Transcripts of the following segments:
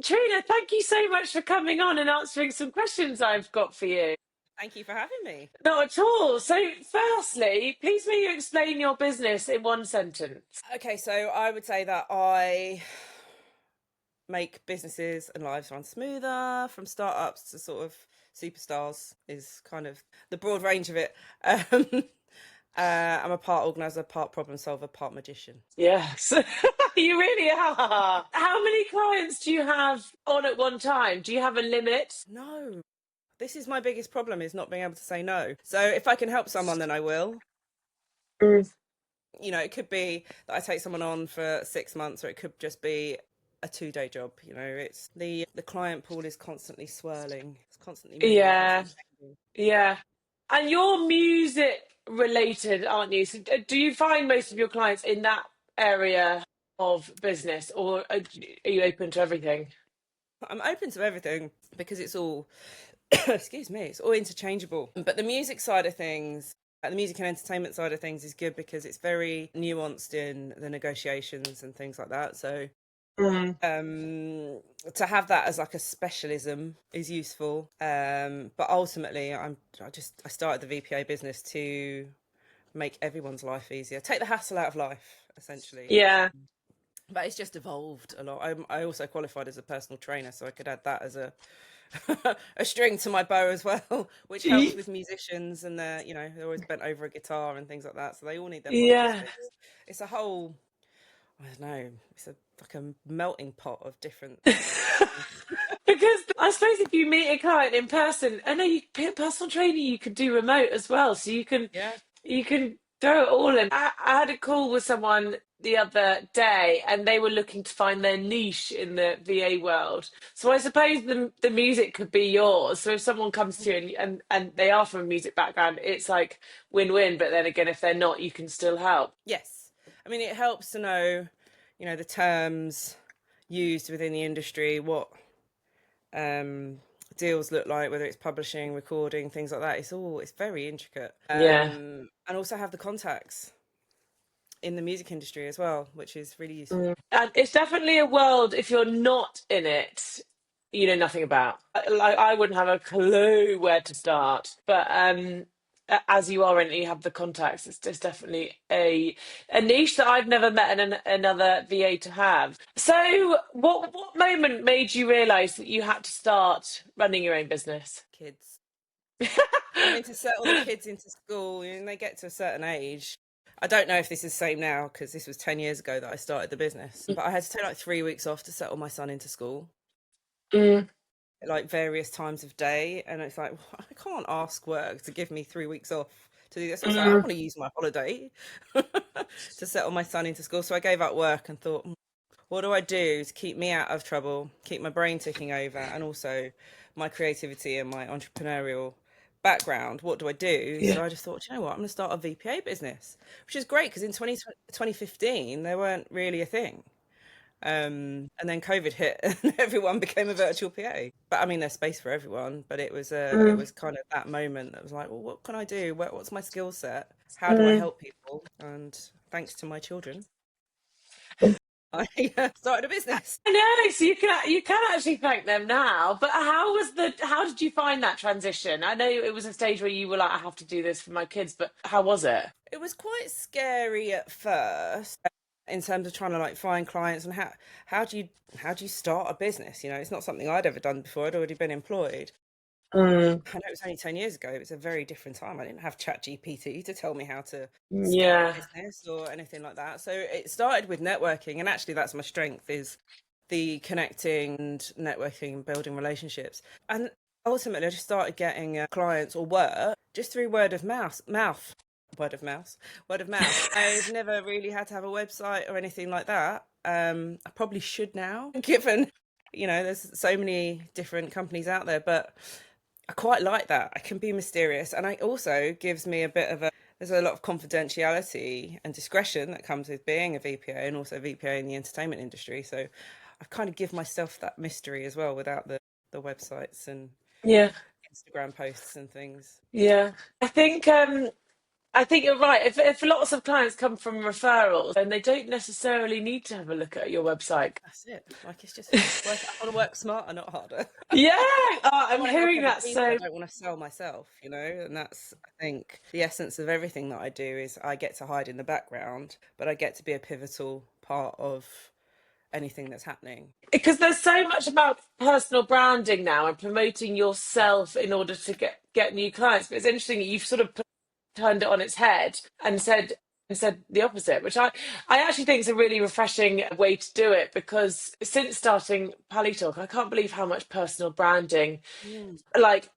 Trina, thank you so much for coming on and answering some questions I've got for you. Thank you for having me. Not at all. So, firstly, please may you explain your business in one sentence. Okay, so I would say that I make businesses and lives run smoother, from startups to sort of superstars is kind of the broad range of it. I'm a part organizer, part problem solver, part magician. Yes, you really are. How many clients do you have on at one time? Do you have a limit? No, this is my biggest problem, is not being able to say no. So if I can help someone, then I will. Mm. It could be that I take someone on for 6 months, or it could just be a 2-day job. It's the client pool is constantly swirling. It's constantly moving, Yeah, constantly changing. yeah. And you're music related, aren't you? So do you find most of your clients in that area of business, or are you open to everything? I'm open to everything because it's all, excuse me, it's all interchangeable. But the music side of things, the music and entertainment side of things is good because it's very nuanced in the negotiations and things like that. So Mm. to have that as like a specialism is useful. But ultimately, I started the VPA business to make everyone's life easier, take the hassle out of life, essentially. Yeah. But it's just evolved a lot. I also qualified as a personal trainer, so I could add that as a a string to my bow as well, which helps with musicians, and they're always bent over a guitar and things like that, so they all need their postures Yeah. fixed. It's a whole, I don't know, it's like a melting pot of different. Because I suppose if you meet a client in person, I know you personal training, you could do remote as well, so Yeah. you can throw it all in. I had a call with someone the other day, and they were looking to find their niche in the VA world. So I suppose the music could be yours. So if someone comes to you and they are from a music background, it's like win-win. But then again, if they're not, you can still help. Yes, I mean, it helps to know, the terms used within the industry, what um, deals look like, whether it's publishing, recording, things like that. It's very intricate. Yeah. And also have the contacts in the music industry as well, which is really useful. Mm. And it's definitely a world, if you're not in it, you know nothing about. Like I wouldn't have a clue where to start. But as you are in it, you have the contacts. It's definitely a niche that I've never met another VA to have. So what moment made you realise that you had to start running your own business? Kids. I mean, to settle the kids into school, they get to a certain age. I don't know if this is the same now because this was 10 years ago that I started the business, but I had to take like 3 weeks off to settle my son into school, Mm. like various times of day. And it's like, well, I can't ask work to give me 3 weeks off to do this. I was like, I Mm. want to use my holiday to settle my son into school. So I gave up work and thought, what do I do to keep me out of trouble, keep my brain ticking over, and also my creativity and my entrepreneurial background? What do I do? Yeah. So I just thought, you know what, I'm going to start a VPA business, which is great because in 2015, they weren't really a thing. And then COVID hit and everyone became a virtual PA. But I mean, there's space for everyone, but it Mm. was kind of that moment that was like, well, what can I do? What's my skill set? How do I Mm. help people? And thanks to my children, I started a business. I know, so you can actually thank them now. But how did you find that transition? I know it was a stage where you were like, I have to do this for my kids, but how was it? It was quite scary at first in terms of trying to like find clients, and how do you start a business? It's not something I'd ever done before. I'd already been employed. Mm. I know it was only 10 years ago. It was a very different time. I didn't have ChatGPT to tell me how to scale a Yeah. business or anything like that. So it started with networking, and actually that's my strength, is the connecting and networking and building relationships. And ultimately I just started getting clients or work just through word of mouth, word of mouth. I've never really had to have a website or anything like that. I probably should now, given there's so many different companies out there, but I quite like that. I can be mysterious, and it also gives me a bit of a. There's a lot of confidentiality and discretion that comes with being a VPA, and also VPA in the entertainment industry. So I kind of give myself that mystery as well, without the websites and Yeah. Instagram posts and things. Yeah. I think I think you're right. If lots of clients come from referrals, then they don't necessarily need to have a look at your website. That's it. Like, it's just work. I want to work smarter, not harder. Yeah, I I'm want to help hearing other that. people. I So don't want to sell myself, and that's, I think, the essence of everything that I do is I get to hide in the background, but I get to be a pivotal part of anything that's happening. because there's so much about personal branding now and promoting yourself in order to get new clients. But it's interesting that you've sort of turned it on its head and said the opposite, which I actually think is a really refreshing way to do it, because since starting Pally Talk, I can't believe how much personal branding, Mm. like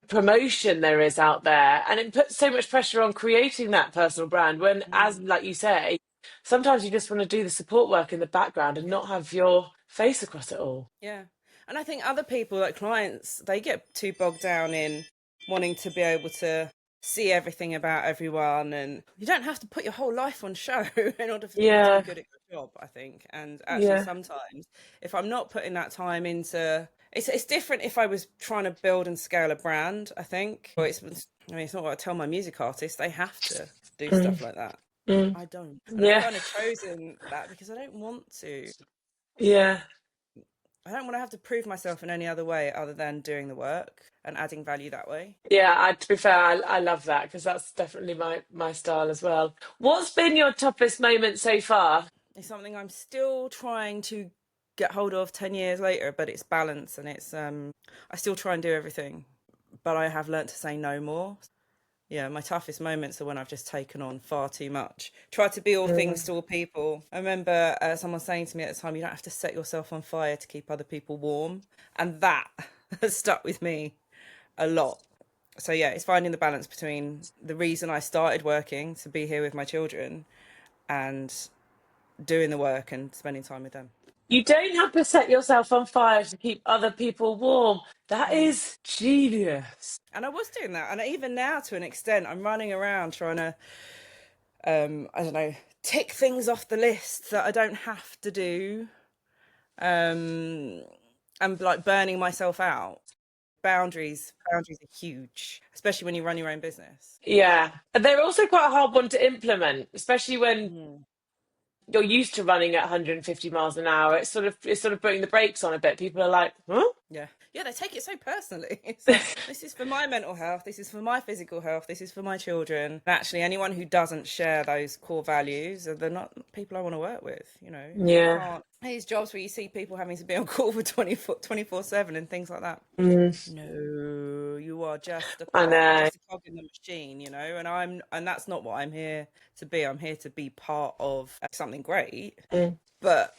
promotion, there is out there, and it puts so much pressure on creating that personal brand when, as Mm. like you say, sometimes you just want to do the support work in the background and not have your face across it all. Yeah. And I think other people, like clients, they get too bogged down in wanting to be able to see everything about everyone. And you don't have to put your whole life on show in order for you to be Yeah, good at your job, I think. And actually, yeah, sometimes if I'm not putting that time into it's different if I was trying to build and scale a brand, I think. Or it's not what I tell my music artists, they have to do mm, stuff like that. mm, I don't. And I've yeah, kind of chosen that because I don't want to. yeah. I don't want to have to prove myself in any other way other than doing the work and adding value that way. Yeah, to be fair, I love that, because that's definitely my style as well. What's been your toughest moment so far? It's something I'm still trying to get hold of 10 years later, but it's balance and it's I still try and do everything, but I have learnt to say no more. Yeah, my toughest moments are when I've just taken on far too much. Try to be all things Mm. to all people. I remember someone saying to me at the time, you don't have to set yourself on fire to keep other people warm. And that has stuck with me a lot. So, yeah, it's finding the balance between the reason I started working to be here with my children and doing the work and spending time with them. You don't have to set yourself on fire to keep other people warm. That Mm. is genius. And I was doing that. And even now, to an extent, I'm running around trying to, I don't know, tick things off the list that I don't have to do. And like burning myself out. Boundaries are huge, especially when you run your own business. Yeah. And they're also quite a hard one to implement, especially when Mm. you're used to running at 150 miles an hour. It's sort of putting the brakes on a bit. People are like, huh? Yeah, they take it so personally. It's like, this is for my mental health, this is for my physical health, this is for my children. And actually, anyone who doesn't share those core values, they're not people I want to work with. You Yeah. can't. These jobs where you see people having to be on call for 24/7 and things like that. Mm, No, you are just a I part, know. just a cog in the machine, and that's not what I'm here to be. I'm here to be part of something great, Mm, but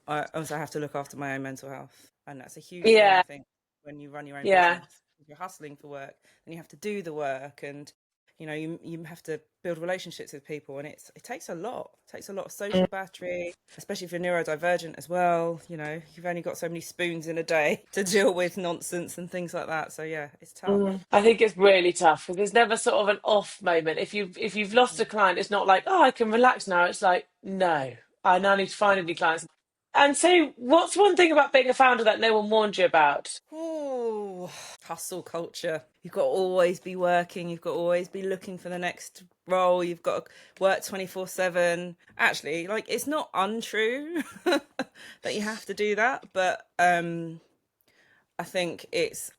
I also have to look after my own mental health, and that's a huge thing, I yeah. think, when you run your own Yeah. business. If you're hustling for work, then you have to do the work, and you have to build relationships with people, and it takes a lot. It takes a lot of social battery, especially if you're neurodivergent as well. You've only got so many spoons in a day to deal with nonsense and things like that. So yeah, it's tough. I think it's really tough, because there's never sort of an off moment. If you've lost a client, it's not like, oh, I can relax now. It's like, no, I now need to find a new client. And so, what's one thing about being a founder that no one warned you about? Oh, hustle culture. You've got to always be working. You've got to always be looking for the next role. You've got to work 24/7. Actually, like, it's not untrue that you have to do that, but I think it's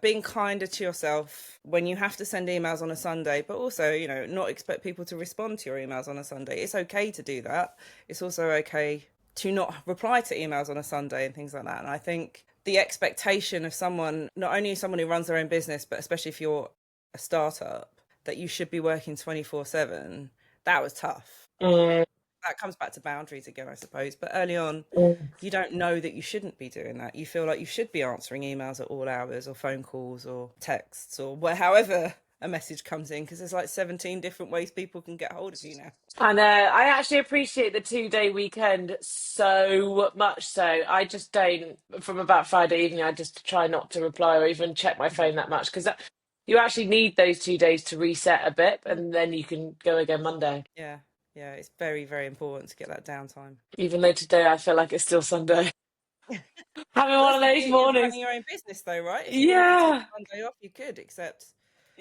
being kinder to yourself when you have to send emails on a Sunday, but also, not expect people to respond to your emails on a Sunday. It's okay to do that. It's also okay to not reply to emails on a Sunday and things like that. And I think the expectation of someone, not only someone who runs their own business, but especially if you're a startup, that you should be working 24/7, that was tough. Mm, That comes back to boundaries again, I suppose. But early on, mm. you don't know that you shouldn't be doing that. You feel like you should be answering emails at all hours, or phone calls, or texts, or however a message comes in, because there's like 17 different ways people can get hold of you now. And I actually appreciate the 2-day weekend so much. So I just don't, from about Friday evening, I just try not to reply or even check my phone that much, because you actually need those 2 days to reset a bit, and then you can go again Monday. Yeah, yeah, it's very, very important to get that downtime. Even though today I feel like it's still Sunday. Having Well, one that's of the those beauty of mornings. running your own business, though, right? If you wanted to take Yeah. Monday off, you could, except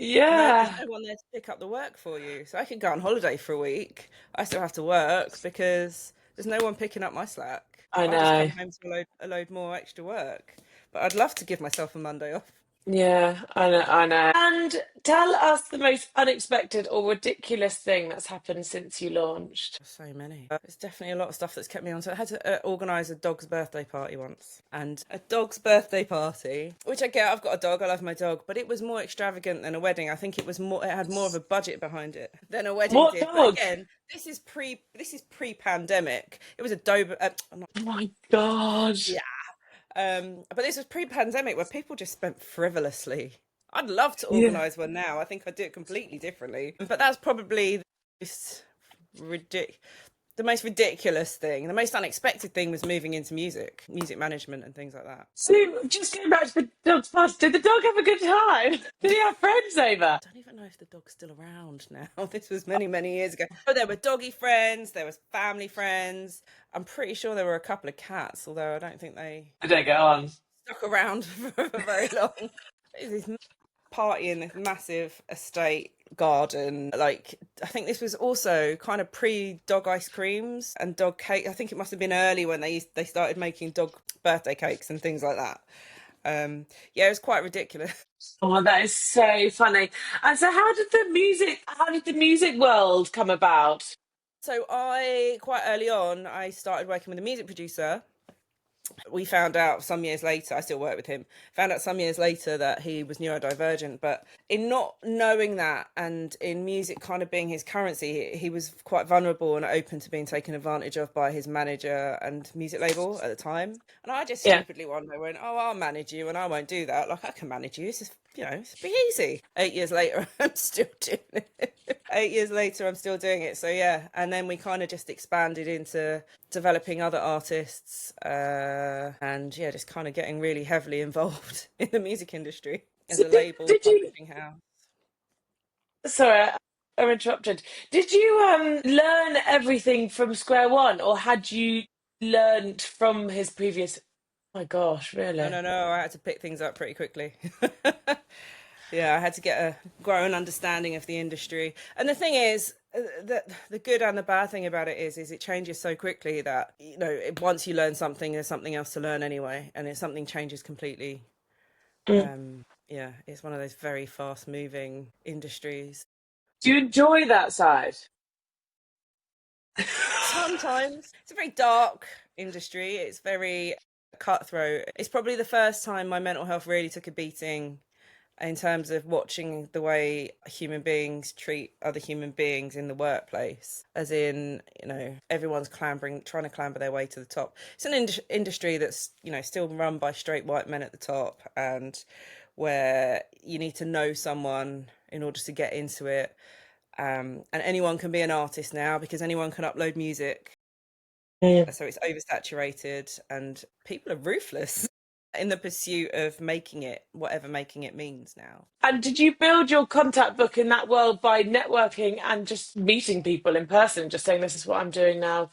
No, there's Yeah, no one there to pick up the work for you. So I could go on holiday for a week. I still have to work because there's no one picking up my slack. I I'll just know. come home to a load more extra work. But I'd love to give myself a Monday off. Yeah, I know, I know. And tell us the most unexpected or ridiculous thing that's happened since you launched. So many. There's definitely a lot of stuff that's kept me on. So I had to organise a dog's birthday party once. And a dog's birthday party, which I get, I've got a dog, I love my dog, but it was more extravagant than a wedding. I think it had more of a budget behind it than a wedding What did. But dog? again, this is pre-pandemic. It was a Dober, not, Oh my God. yeah. But this was pre-pandemic where people just spent frivolously. I'd love to Yeah. organise one now. I think I'd do it completely differently. But that's probably most ridiculous. The most ridiculous thing, the most unexpected thing was moving into music management and things like that. So just going back to the dog's party, did the dog have a good time? Did he have friends over? I don't even know if the dog's still around now. This was many, many years ago. But there were doggy friends, there was family friends. I'm pretty sure there were a couple of cats, although I don't think they I don't get on. stuck around for very long. It was this party in this massive estate garden. Like, I think this was also kind of pre dog ice creams and dog cake. I think it must have been early when they started making dog birthday cakes and things like that. Yeah, it was quite ridiculous. Oh, that is so funny. And so how did the music world come about? So I quite early on I started working with a music producer. We found out some years later, I still work with him, found out some years later that he was neurodivergent. But in not knowing that and in music kind of being his currency, he was quite vulnerable and open to being taken advantage of by his manager and music label at the time. And I just Yeah. stupidly one day went, "Oh, I'll manage you and I won't do that. Like, I can manage you. This is, it's be easy." 8 years later, I'm still doing it. 8 years later, I'm still doing it. So yeah. And then we kind of just expanded into developing other artists and yeah, just kind of getting really heavily involved in the music industry as So a label did you publishing house. sorry, I interrupted. Did you learn everything from square one or had you learned from his previous oh my gosh, No, really? no, no, I had to pick things up pretty quickly. Yeah, I had to get a grow an understanding of the industry. And the thing is, the good and the bad thing about it is it changes so quickly that once you learn something, there's something else to learn anyway, and if something changes completely, Mm. yeah, it's one of those very fast moving industries. Do you enjoy that side? Sometimes it's a very dark industry. It's very cutthroat. It's probably the first time my mental health really took a beating in terms of watching the way human beings treat other human beings in the workplace, as in, everyone's trying to clamber their way to the top. It's an industry that's, still run by straight white men at the top, and where you need to know someone in order to get into it. And anyone can be an artist now because anyone can upload music. Mm. So it's oversaturated and people are ruthless in the pursuit of making it, whatever making it means now. And did you build your contact book in that world by networking and just meeting people in person, just saying, this is what I'm doing now?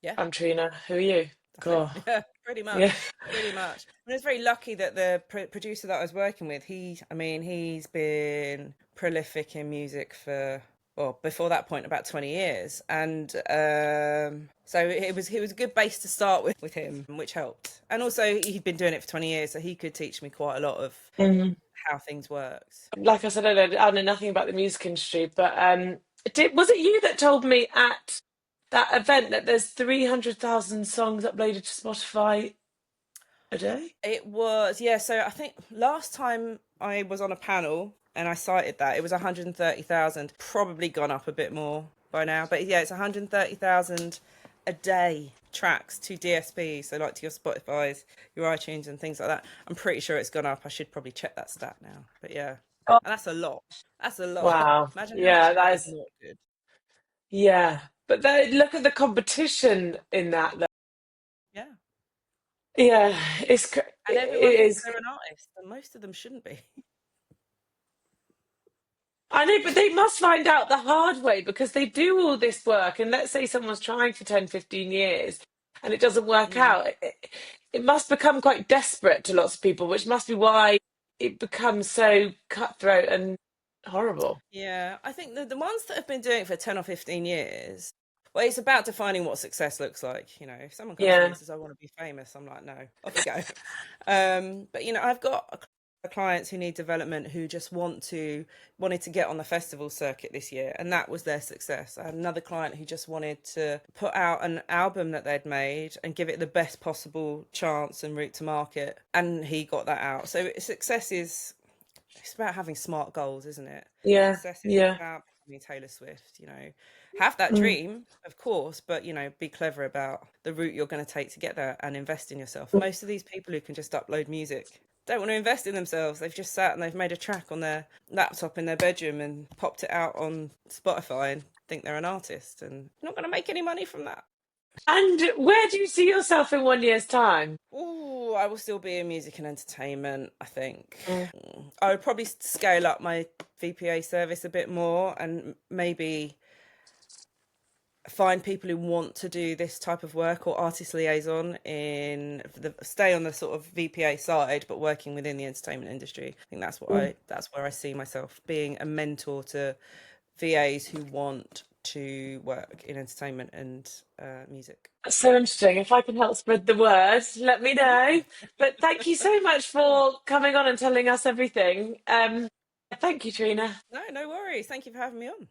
Yeah, I'm Trina. Who are you? that's it. God. Yeah, pretty Yeah. much. Pretty much. And I was very lucky that the producer that I was working with, he's been prolific in music for, well, before that point, about 20 years. And so it was a good base to start with him, which helped. And also he'd been doing it for 20 years, so he could teach me quite a lot of Mhm. how things worked. Like I said, I know nothing about the music industry, but was it you that told me at that event that there's 300,000 songs uploaded to Spotify a day? It was, yeah, so I think last time I was on a panel and I cited that, it was 130,000, probably gone up a bit more by now. But yeah, it's 130,000 a day tracks to DSPs, so like to your Spotify's, your iTunes and things like that. I'm pretty sure it's gone up. I should probably check that stat now. But yeah, Oh, and that's a lot. That's a lot. wow. Imagine how much Yeah, of that that is is, not good. yeah. But look at the competition in that. Yeah. Yeah, And it everyone thinks is. they're an artist, and most of them shouldn't be. I know, but they must find out the hard way because they do all this work. And let's say someone's trying for 10, 15 years and it doesn't work Mm. out. It must become quite desperate to lots of people, which must be why it becomes so cutthroat and Horrible. Yeah, I think the ones that have been doing it for 10 or 15 years, well, it's about defining what success looks like. You know, if someone comes to me Yeah. and says, I want to be famous, I'm like, no, off you go. But, you know, I've got clients who need development who just wanted to get on the festival circuit this year, and that was their success. I had another client who just wanted to put out an album that they'd made and give it the best possible chance and route to market, and he got that out. So success is, it's about having smart goals, isn't it? Yeah. Success isn't Yeah. about becoming Taylor Swift, you know. Have that Mm. dream, of course, but you know, be clever about the route you're going to take to get there and invest in yourself. Most of these people who can just upload music don't want to invest in themselves. They've just sat and they've made a track on their laptop in their bedroom and popped it out on Spotify and think they're an artist, and not going to make any money from that. And where do you see yourself in 1 year's time? Oh, I will still be in music and entertainment, I think. Mm. I would probably scale up my VPA service a bit more and maybe find people who want to do this type of work, or artist liaison stay on the sort of VPA side but working within the entertainment industry. I think that's where I see myself, being a mentor to VAs who want to work in entertainment and music. That's so interesting. If I can help spread the word, let me know. But thank you so much for coming on and telling us everything. Thank you, Trina. No, no worries. Thank you for having me on.